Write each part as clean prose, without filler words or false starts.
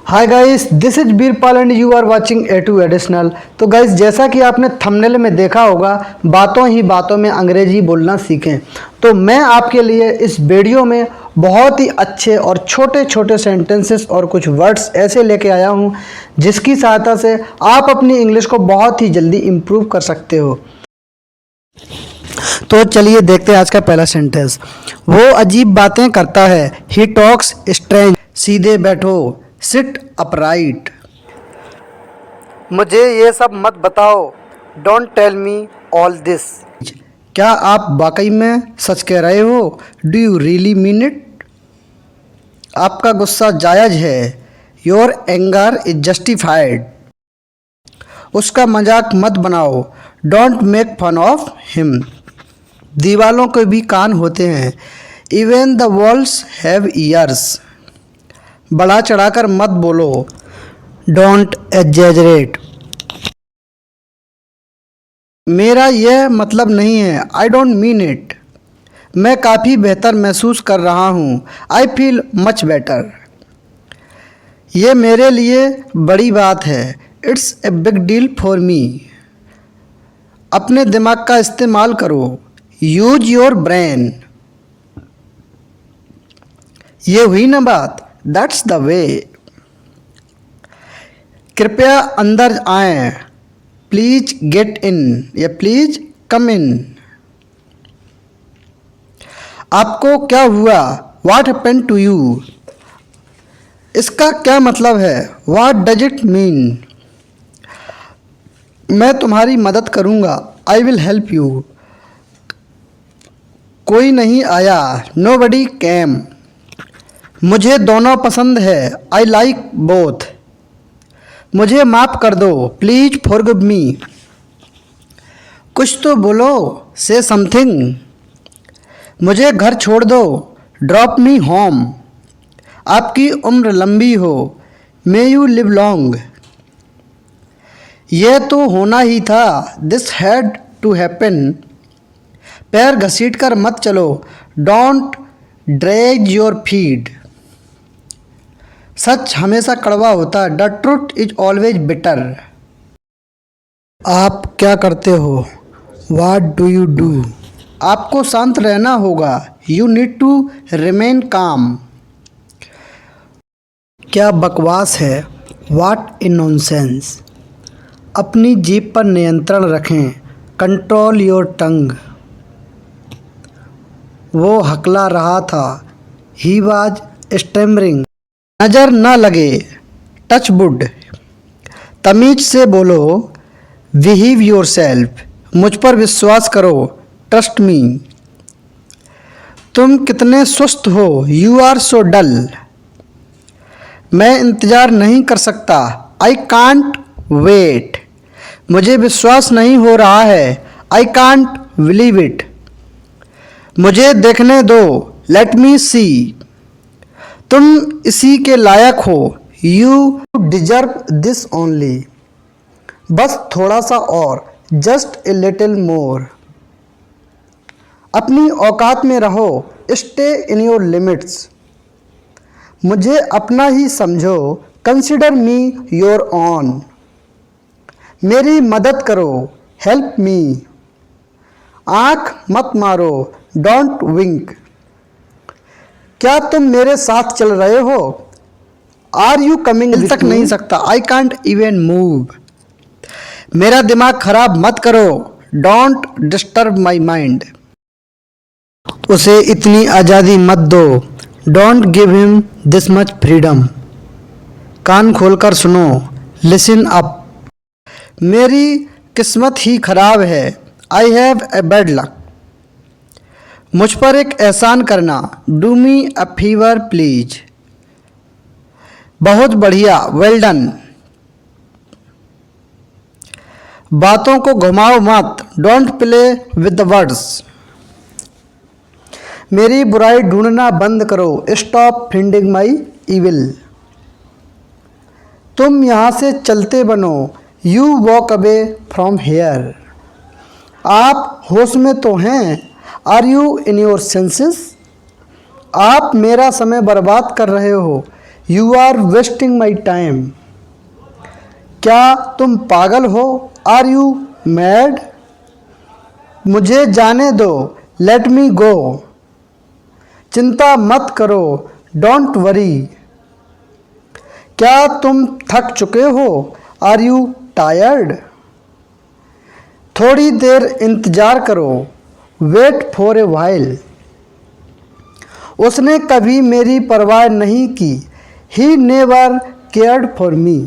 Hi guys, this is Birpal and you are watching A two additional. तो guys, जैसा कि आपने थंबनेल में देखा होगा, बातों ही बातों में अंग्रेजी बोलना सीखें। तो मैं आपके लिए इस वीडियो में बहुत ही अच्छे और छोटे छोटे सेंटेंसेस और कुछ वर्ड्स ऐसे लेके आया हूँ जिसकी सहायता से आप अपनी इंग्लिश को बहुत ही जल्दी इम्प्रूव कर सकते हो। तो चलिए देखते हैं आज का पहला सेंटेंस। वो अजीब बातें करता है। He talks strange. सीधे बैठो। Sit upright. मुझे ये सब मत बताओ। Don't tell me all this. क्या आप वाकई में सच कह रहे हो? Do you really mean it? आपका गुस्सा जायज है। Your anger is justified. उसका मजाक मत बनाओ। Don't make fun of him. दीवालों के भी कान होते हैं। Even the walls have ears. बढ़ा चढ़ाकर मत बोलो। Don't exaggerate. मेरा यह मतलब नहीं है। I don't mean it. मैं काफ़ी बेहतर महसूस कर रहा हूँ। I feel much better. ये मेरे लिए बड़ी बात है। It's a big deal for me. अपने दिमाग का इस्तेमाल करो। Use your brain. ये हुई ना बात। That's the way. कृपया अंदर आएं। प्लीज गेट इन या प्लीज कम इन। आपको क्या हुआ? What happened to you? इसका क्या मतलब है? What does it mean? मैं तुम्हारी मदद करूंगा। I will help you. कोई नहीं आया। Nobody came. मुझे दोनों पसंद है। I like both. मुझे माफ़ कर दो। Please forgive me. कुछ तो बोलो। Say something. मुझे घर छोड़ दो। Drop me home. आपकी उम्र लंबी हो। May you live long. यह तो होना ही था। This had to happen. पैर घसीट कर मत चलो। Don't drag your feet. सच हमेशा कड़वा होता है। The truth is always bitter. आप क्या करते हो? What do you do? आपको शांत रहना होगा। यू नीड टू रिमेन काम। क्या बकवास है? What a nonsense. अपनी जीभ पर नियंत्रण रखें। Control your tongue. वो हकला रहा था। He was stammering. नज़र न लगे। Touch wood. तमीज से बोलो। Behave your self. मुझ पर विश्वास करो। Trust me. तुम कितने सुस्त हो। You are so dull. मैं इंतज़ार नहीं कर सकता। I can't wait. मुझे विश्वास नहीं हो रहा है। I can't believe it. मुझे देखने दो। लेट मी सी। तुम इसी के लायक हो। You deserve this only. बस थोड़ा सा और। Just a little more. अपनी औकात में रहो। Stay in your limits. मुझे अपना ही समझो। Consider me your own. मेरी मदद करो। Help me. आँख मत मारो। Don't wink. क्या तुम मेरे साथ चल रहे हो? आर यू कमिंग विद तक नहीं सकता। I can't even move. मेरा दिमाग खराब मत करो। Don't disturb my mind. उसे इतनी आज़ादी मत दो। Don't give him this much freedom. कान खोलकर सुनो। Listen up. मेरी किस्मत ही खराब है। I have a bad luck. मुझ पर एक एहसान करना। Do me a favour please. बहुत बढ़िया। Well done. बातों को घुमाओ मत। Don't play with the words. मेरी बुराई ढूंढना बंद करो। Stop finding my evil. तुम यहाँ से चलते बनो। You walk away from here. आप होश में तो हैं? Are you in your senses? आप मेरा समय बर्बाद कर रहे हो। You are wasting my time. क्या तुम पागल हो? Are you mad? मुझे जाने दो, लेट मी गो। चिंता मत करो, डोंट वरी। क्या तुम थक चुके हो? Are you tired? थोड़ी देर इंतज़ार करो, वेट फॉर ए वाइल। उसने कभी मेरी परवाह नहीं की, he never cared for me.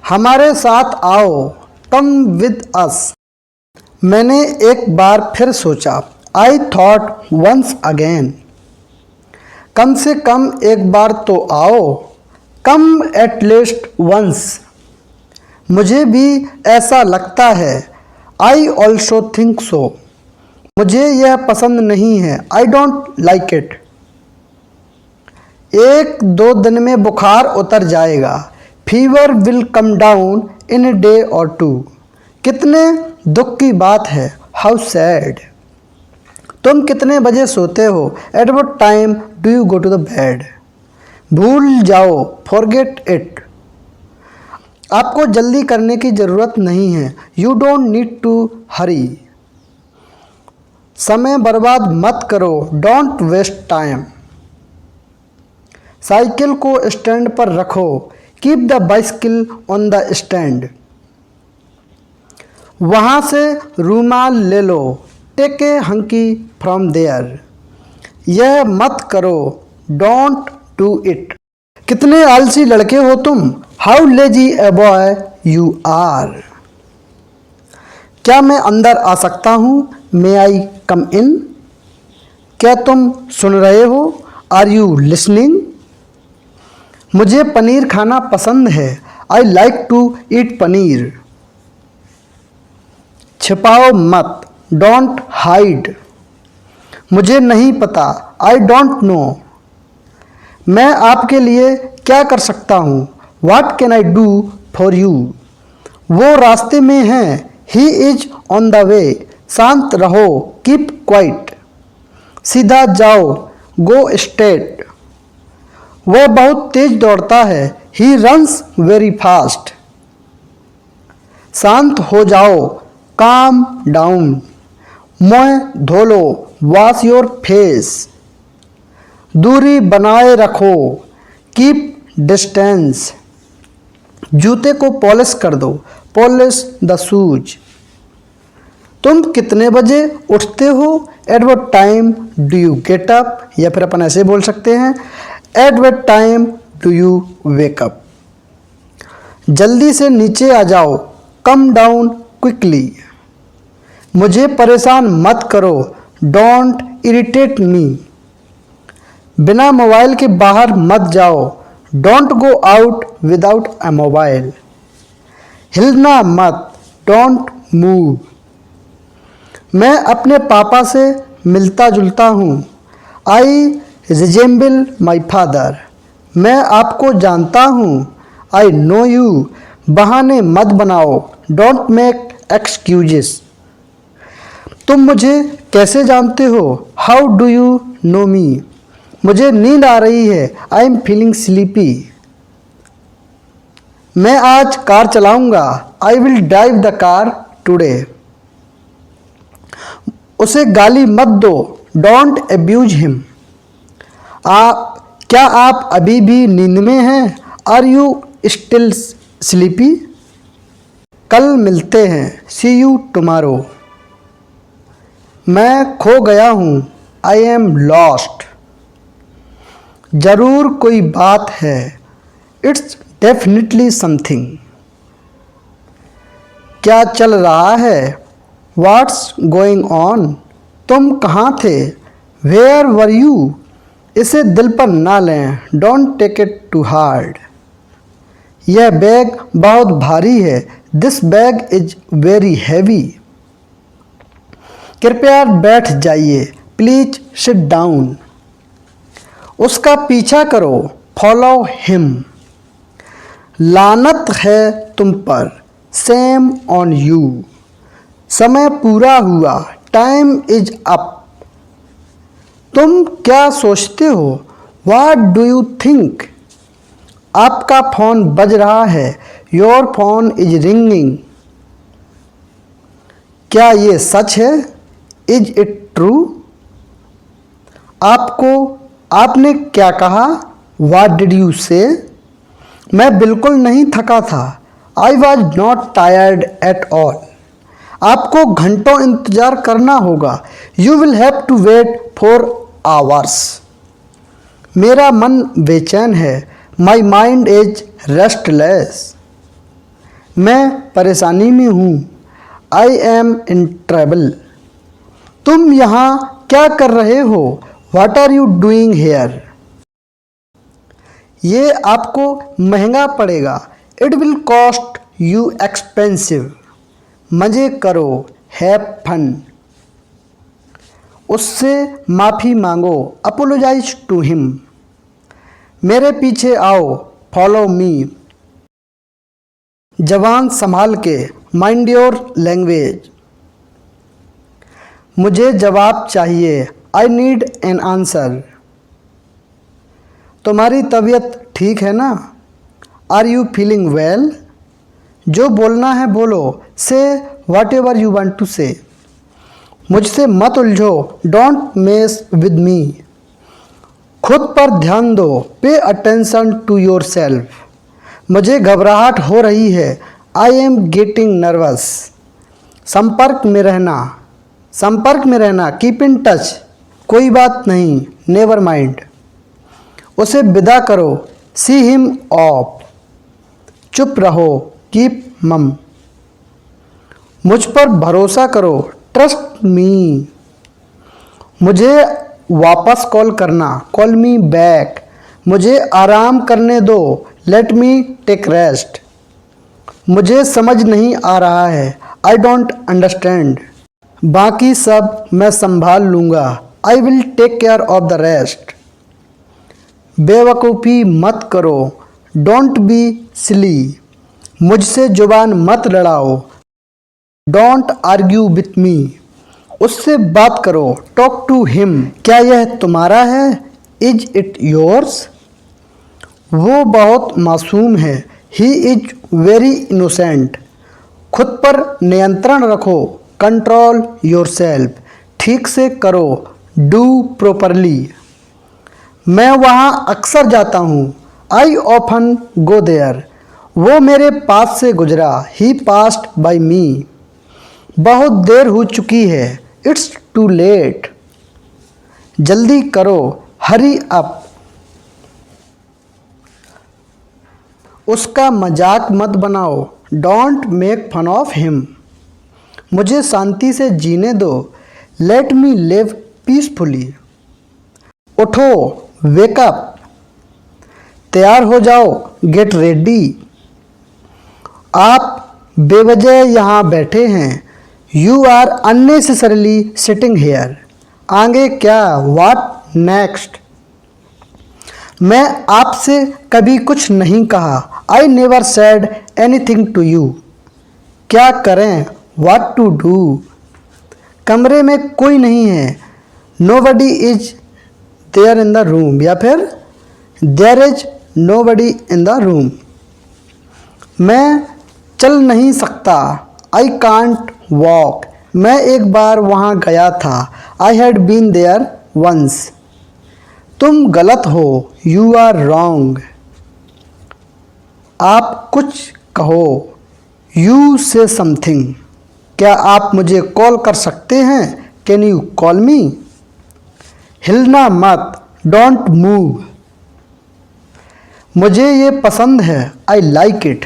हमारे साथ आओ, कम विद अस। मैंने एक बार फिर सोचा, आई थॉट वंस अगेन। कम से कम एक बार तो आओ, कम एट लीस्ट वंस। मुझे भी ऐसा लगता है, आई ऑल्सो थिंक सो। मुझे यह पसंद नहीं है, आई डोंट लाइक इट। एक दो दिन में बुखार उतर जाएगा, fever will come down in a day और टू। कितने दुख की बात है, हाउ सैड। तुम कितने बजे सोते हो? At what time do you go to the bed? भूल जाओ, फॉरगेट इट। आपको जल्दी करने की ज़रूरत नहीं है, you don't need to hurry. समय बर्बाद मत करो, डोंट वेस्ट टाइम। साइकिल को स्टैंड पर रखो, keep the bicycle on the stand. वहाँ से रूमाल ले लो, take a hanky from there. यह मत करो, डोंट डू इट। कितने आलसी लड़के हो तुम, how lazy a boy you are. क्या मैं अंदर आ सकता हूँ? मे आई कम इन? क्या तुम सुन रहे हो? Are you listening? मुझे पनीर खाना पसंद है, I like to eat paneer. छिपाओ मत, डोंट हाइड। मुझे नहीं पता, आई डोंट नो। मैं आपके लिए क्या कर सकता हूँ? What can I do for you? वो रास्ते में हैं, he is on the way. शांत रहो, कीप क्वाइट। सीधा जाओ, गो स्ट्रेट। वह बहुत तेज दौड़ता है, ही रन्स वेरी फास्ट। शांत हो जाओ, काम डाउन। मुँह धो लो, वॉश योर फेस। दूरी बनाए रखो, कीप डिस्टेंस। जूते को पॉलिश कर दो, पॉलिश द शूज। तुम कितने बजे उठते हो? At what time do you get up? या फिर अपन ऐसे बोल सकते हैं, eight what time do you wake up. जल्दी से नीचे आ जाओ, कम डाउन क्विकली। मुझे परेशान मत करो, डोंट इरिटेट मी। बिना मोबाइल के बाहर मत जाओ, don't go out without a mobile. हिलना मत, डोंट मूव। मैं अपने पापा से मिलता जुलता हूँ, आई रिजेंबल माई फादर। मैं आपको जानता हूँ, आई नो यू। बहाने मत बनाओ, डोंट मेक एक्सक्यूजेस। तुम मुझे कैसे जानते हो? हाउ डू यू नो मी? मुझे नींद आ रही है, आई एम फीलिंग स्लीपी। मैं आज कार चलाऊंगा, I will drive the car today. उसे गाली मत दो, डोंट एब्यूज हिम। क्या आप अभी भी नींद में हैं? Are you still sleepy? कल मिलते हैं, सी यू टुमारो। मैं खो गया हूँ, आई एम लॉस्ट। ज़रूर कोई बात है, इट्स डेफिनेटली समथिंग। क्या चल रहा है? What's going on? तुम कहाँ थे? Where were you? इसे दिल पर ना लें, don't take it too hard. यह बैग बहुत भारी है, this bag is very heavy. कृपया बैठ जाइए, प्लीज सिट डाउन। उसका पीछा करो, फॉलो हिम। लानत है तुम पर, सेम ऑन यू। समय पूरा हुआ, टाइम इज अप। तुम क्या सोचते हो? What do you think? आपका फ़ोन बज रहा है। Your phone is ringing. क्या ये सच है? Is it true? आपने क्या कहा? What did you say? मैं बिल्कुल नहीं थका था। I was not tired at all. आपको घंटों इंतज़ार करना होगा। You will have to wait for hours. मेरा मन बेचैन है। My mind is restless. मैं परेशानी में हूँ। I am in trouble. तुम यहाँ क्या कर रहे हो? What are you doing here? ये आपको महंगा पड़ेगा। It will cost you expensive. मज़े करो। Have fun. उससे माफ़ी मांगो। Apologize to him. मेरे पीछे आओ। Follow me. जबान संभाल के। Mind your language. मुझे जवाब चाहिए। I need an answer. तुम्हारी तबीयत ठीक है ना? Are you feeling well? जो बोलना है बोलो। Say whatever you want to say. मुझसे मत उलझो। Don't mess with me. खुद पर ध्यान दो। Pay attention to yourself. मुझे घबराहट हो रही है। I am getting nervous. संपर्क में रहना। Keep in touch. कोई बात नहीं। Never mind. उसे विदा करो। See him off. चुप रहो। Keep mum. मुझ पर भरोसा करो। Trust me. मुझे वापस कॉल करना। Call me back. मुझे आराम करने दो। Let me take rest. मुझे समझ नहीं आ रहा है। I don't understand. बाकी सब मैं संभाल लूँगा। I will take care of the rest. बेवकूफ़ी मत करो। Don't be silly. मुझसे जुबान मत लड़ाओ। Don't argue with me. उससे बात करो। Talk to him. क्या यह तुम्हारा है? Is it yours? वो बहुत मासूम है। He is very innocent. खुद पर नियंत्रण रखो। Control yourself. ठीक से करो। Do properly. मैं वहाँ अक्सर जाता हूँ। I often go there. वो मेरे पास से गुजरा। He passed by me. बहुत देर हो चुकी है। It's too late. जल्दी करो। Hurry up. उसका मजाक मत बनाओ। Don't make fun of him. मुझे शांति से जीने दो। Let me live peacefully. उठो। Wake up. तैयार हो जाओ। Get ready. आप बेवजह यहाँ बैठे हैं। You are unnecessarily sitting here. आगे क्या? What next? मैं आपसे कभी कुछ नहीं कहा। I never said anything to you. क्या करें? What to do? कमरे में कोई नहीं है। Nobody is there in the room. या फिर there is nobody in the room. मैं चल नहीं सकता। I can't walk. मैं एक बार वहाँ गया था। I had been there once. तुम गलत हो। You are wrong. आप कुछ कहो। You say something. क्या आप मुझे कॉल कर सकते हैं? Can you call me? हिलना मत। Don't move. मुझे ये पसंद है। I like it.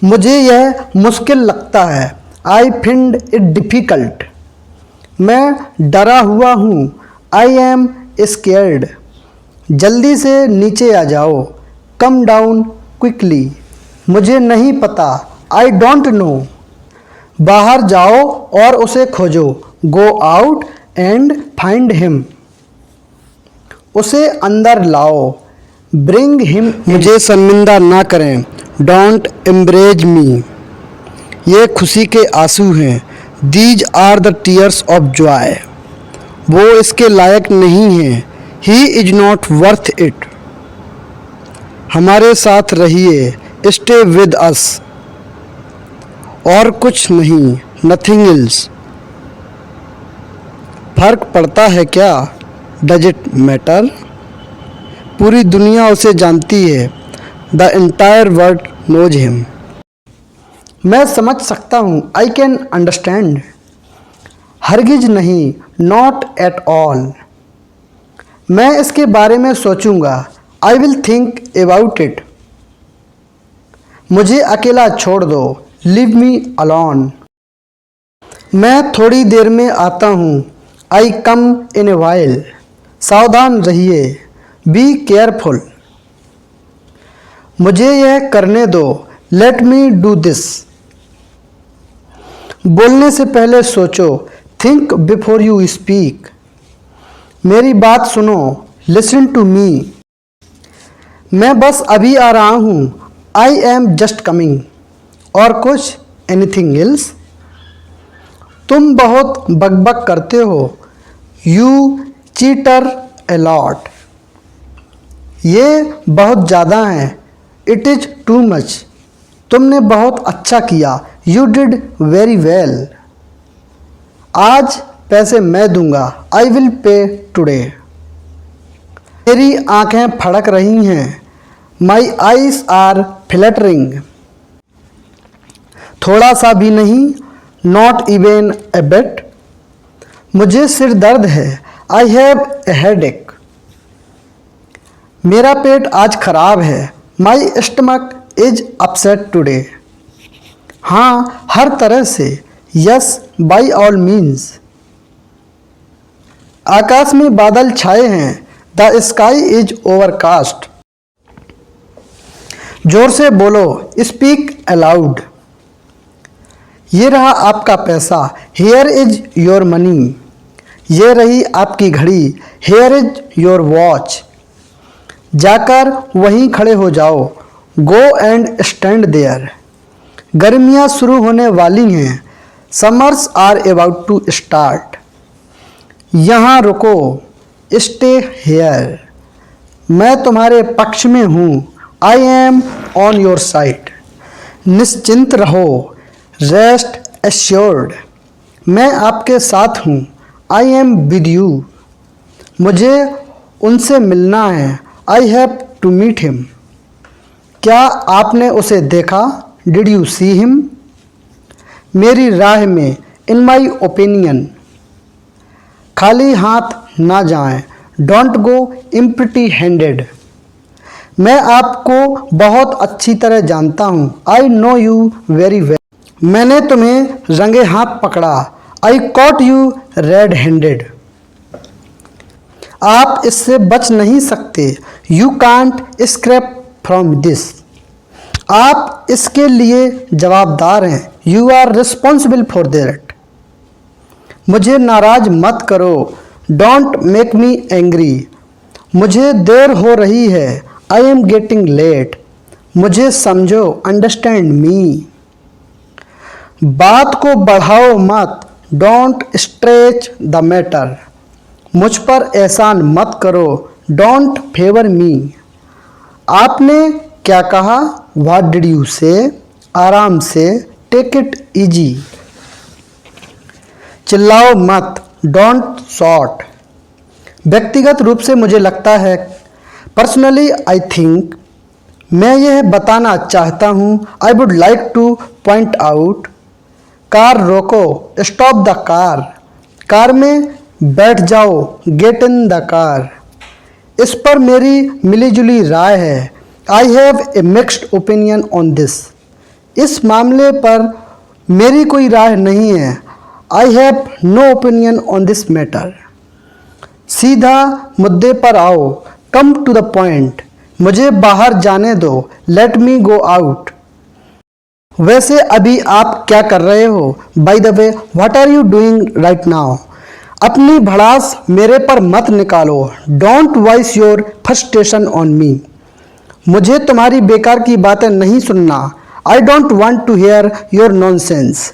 मुझे यह मुश्किल लगता है। I find it difficult. मैं डरा हुआ हूँ। I am scared. जल्दी से नीचे आ जाओ। Come down quickly. मुझे नहीं पता। I don't know. बाहर जाओ और उसे खोजो। Go out and find him. उसे अंदर लाओ। Bring him. मुझे शर्मिंदा ना करें। Don't embarrass me. ये खुशी के आंसू हैं। These are the tears of joy. वो इसके लायक नहीं हैं। He is not worth it. हमारे साथ रहिए, स्टे विद अस। और कुछ नहीं, नथिंग एल्स। फर्क पड़ता है क्या, डज इट मैटर। पूरी दुनिया उसे जानती है, the entire world knows him. मैं समझ सकता हूँ, आई कैन अंडरस्टैंड। हरगिज नहीं, नॉट एट ऑल। मैं इसके बारे में सोचूंगा, I will think about it. मुझे अकेला छोड़ दो, लीव मी अलोन। मैं थोड़ी देर में आता हूँ, आई कम इन ए वाइल। सावधान रहिए, बी केयरफुल। मुझे यह करने दो, लेट मी डू दिस। बोलने से पहले सोचो, थिंक बिफोर यू स्पीक। मेरी बात सुनो, लिसन टू मी। मैं बस अभी आ रहा हूँ, आई एम जस्ट कमिंग। और कुछ, एनीथिंग एल्स। तुम बहुत बकबक करते हो, यू चीटर ए लॉट। ये बहुत ज़्यादा है, इट इज़ टू मच। तुमने बहुत अच्छा किया, यू डिड वेरी वेल। आज पैसे मैं दूंगा, आई विल पे टुडे। मेरी आंखें फड़क रही हैं, माई आईज आर फ्लैटरिंग। थोड़ा सा भी नहीं, नॉट इवन ए बिट। मुझे सिर दर्द है, आई हैव ए हेडेक। मेरा पेट आज खराब है, my stomach is upset today. हाँ, हर तरह से, यस बाई ऑल मीन्स। आकाश में बादल छाए हैं, द स्काई इज ओवरकास्ट। जोर से बोलो, स्पीक अलाउड। ये रहा आपका पैसा, हेयर इज योर मनी। ये रही आपकी घड़ी, हेयर इज योर वॉच। जाकर वहीं खड़े हो जाओ, गो एंड स्टैंड देयर। गर्मियाँ शुरू होने वाली हैं, summers are about to start. यहाँ रुको, स्टे हेयर। मैं तुम्हारे पक्ष में हूँ, I am on your side. निश्चिंत रहो, रेस्ट एश्योर्ड। मैं आपके साथ हूँ, आई एम विद यू। मुझे उनसे मिलना है, I have to meet him. क्या आपने उसे देखा, डिड यू सी हिम। मेरी राह में, इन माई ओपिनियन। खाली हाथ ना जाएं, डोंट गो एम्प्टी हैंडेड। मैं आपको बहुत अच्छी तरह जानता हूँ, I know you very well. मैंने तुम्हें रंगे हाथ पकड़ा, I caught you red handed. आप इससे बच नहीं सकते, you can't scrap from this. आप इसके लिए जवाबदार हैं, you are responsible for that. मुझे नाराज मत करो, डोंट मेक मी एंग्री। मुझे देर हो रही है, आई एम गेटिंग लेट। मुझे समझो, अंडरस्टैंड मी। बात को बढ़ाओ मत, डोंट स्ट्रेच द मैटर। मुझ पर एहसान मत करो, डोंट फेवर मी। आपने क्या कहा, व्हाट डिड यू से। आराम से, टेक इट इजी। चिल्लाओ मत, डोंट शॉट। व्यक्तिगत रूप से मुझे लगता है, पर्सनली आई थिंक, मैं यह बताना चाहता हूँ, I would like two point out. Car रोको, स्टॉप द कार। कार में बैठ जाओ, गेट इन द कार। इस पर मेरी मिलीजुली राय है, I have a mixed opinion on this. इस मामले पर मेरी कोई राय नहीं है, I have no opinion on this matter. सीधा मुद्दे पर आओ, कम टू द पॉइंट। मुझे बाहर जाने दो, लेट मी गो आउट। वैसे अभी आप क्या कर रहे हो, by the way what are you doing right now. अपनी भड़ास मेरे पर मत निकालो, don't voice your frustration on me. मुझे तुम्हारी बेकार की बातें नहीं सुनना, I don't want to hear your nonsense.